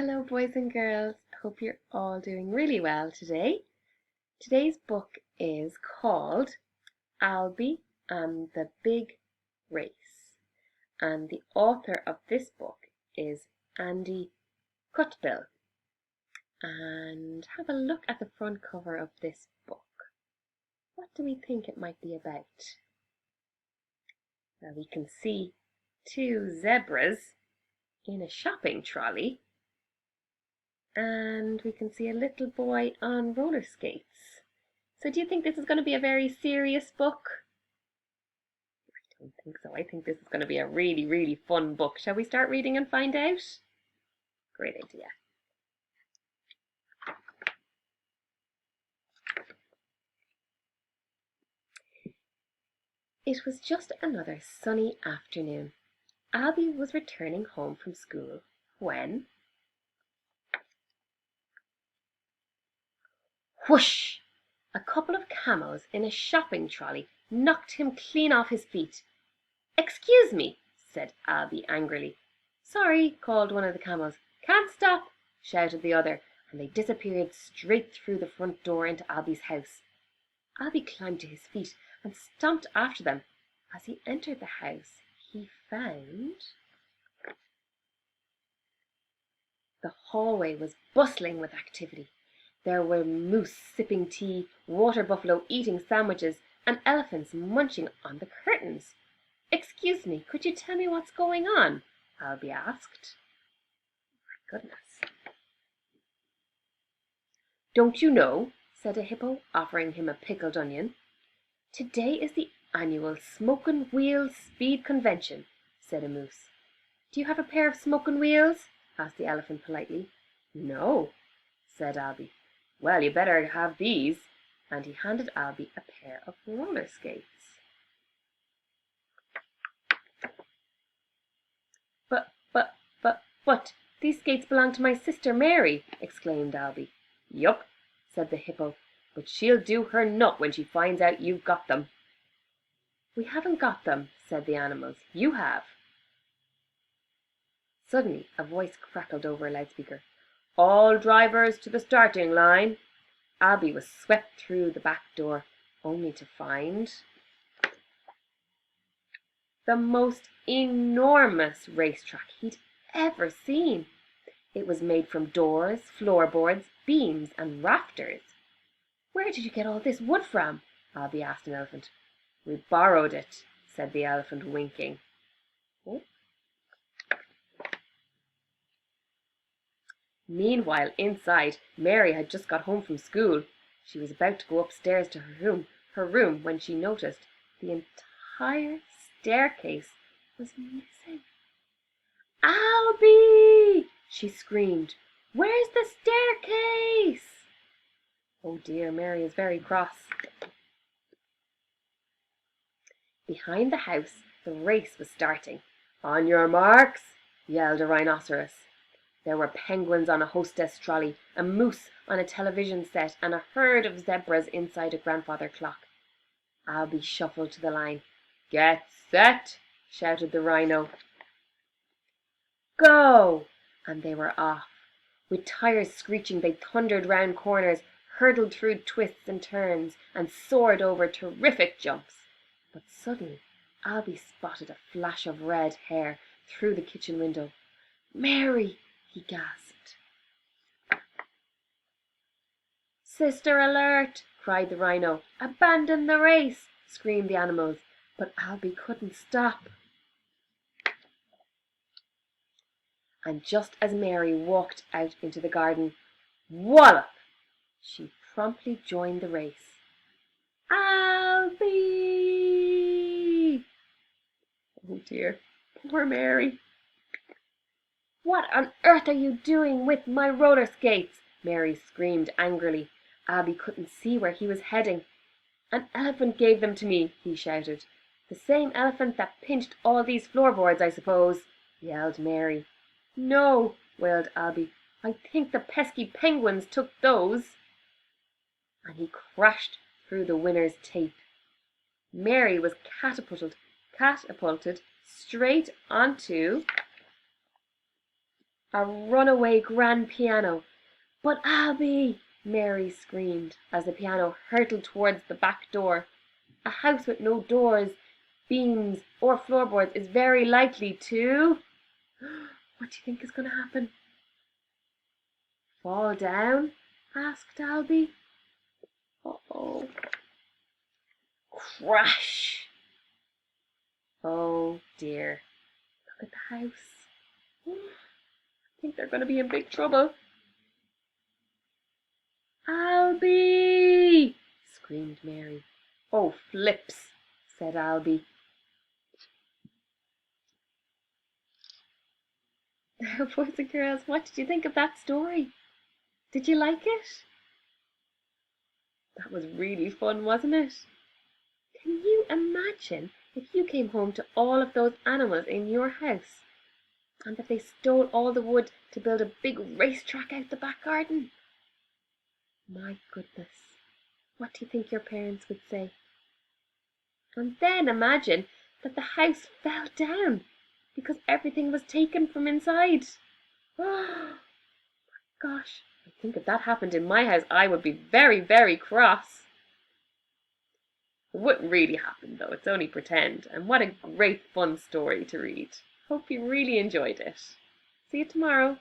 Hello, boys and girls. Hope you're all doing really well today. Today's book is called Albie and the Big Race, and the author of this book is Andy Cutbill. And have a look at the front cover of this book. What do we think it might be about? Well, we can see two zebras in a shopping trolley. And we can see a little boy on roller skates. So do you think this is going to be a very serious book? I don't think so. I think this is going to be a really, really fun book. Shall we start reading and find out? Great idea. It was just another sunny afternoon. Albie was returning home from school when... whoosh! A couple of camels in a shopping trolley knocked him clean off his feet. "Excuse me," said Albie angrily. "Sorry," called one of the camels. "Can't stop," shouted the other, and they disappeared straight through the front door into Albie's house. Albie climbed to his feet and stomped after them. As he entered the house, he found... the hallway was bustling with activity. There were moose sipping tea, water buffalo eating sandwiches, and elephants munching on the curtains. "Excuse me, could you tell me what's going on?" Albie asked. My goodness. "Don't you know?" said a hippo, offering him a pickled onion. "Today is the annual Smokin' Wheels Speed Convention," said a moose. "Do you have a pair of smokin' wheels?" asked the elephant politely. "No," said Albie. "Well, you better have these," and he handed Albie a pair of roller skates. But, these skates belong to my sister Mary," exclaimed Albie. "Yup," said the hippo, "but she'll do her nut when she finds out you've got them." "We haven't got them," said the animals. "You have." Suddenly a voice crackled over a loudspeaker. "All drivers to the starting line." Albie was swept through the back door, only to find the most enormous racetrack he'd ever seen. It was made from doors, floorboards, beams, and rafters. "Where did you get all this wood from?" Albie asked an elephant. "We borrowed it," said the elephant, winking. Oh. Meanwhile, inside, Mary had just got home from school. She was about to go upstairs to her room, when she noticed the entire staircase was missing. "Albie!" she screamed. "Where's the staircase?" Oh dear, Mary is very cross. Behind the house, the race was starting. "On your marks," yelled a rhinoceros. There were penguins on a hostess trolley, a moose on a television set, and a herd of zebras inside a grandfather clock. Albie shuffled to the line. "Get set," shouted the rhino. "Go!" And they were off. With tires screeching, they thundered round corners, hurtled through twists and turns, and soared over terrific jumps. But suddenly Albie spotted a flash of red hair through the kitchen window. "Mary!" he gasped. "Sister alert!" cried the rhino. "Abandon the race!" screamed the animals. But Albie couldn't stop. And just as Mary walked out into the garden, wallop! She promptly joined the race. "Albie!" Oh dear, poor Mary. "What on earth are you doing with my roller skates?" Mary screamed angrily. Albie couldn't see where he was heading. "An elephant gave them to me," he shouted. "The same elephant that pinched all these floorboards, I suppose," yelled Mary. "No," wailed Albie. "I think the pesky penguins took those." And he crashed through the winner's tape. Mary was catapulted straight onto A runaway grand piano. But Albie, Mary screamed as the piano hurtled towards the back door. A house with no doors, beams, or floorboards is very likely to... What do you think is going to happen? Fall down? Asked Albie. Uh-oh. Crash! Oh dear. Look at the house. I think they're going to be in big trouble. Albie! Screamed Mary. Oh, flips, said Albie. Boys and girls, what did you think of that story? Did you like it? That was really fun, wasn't it? Can you imagine if you came home to all of those animals in your house and that they stole all the wood to build a big racetrack out the back garden? My goodness, what do you think your parents would say? And then imagine that the house fell down because everything was taken from inside. Oh, gosh, I think if that happened in my house, I would be very, very cross. It wouldn't really happen though, it's only pretend. And what a great fun story to read. Hope you really enjoyed it. See you tomorrow.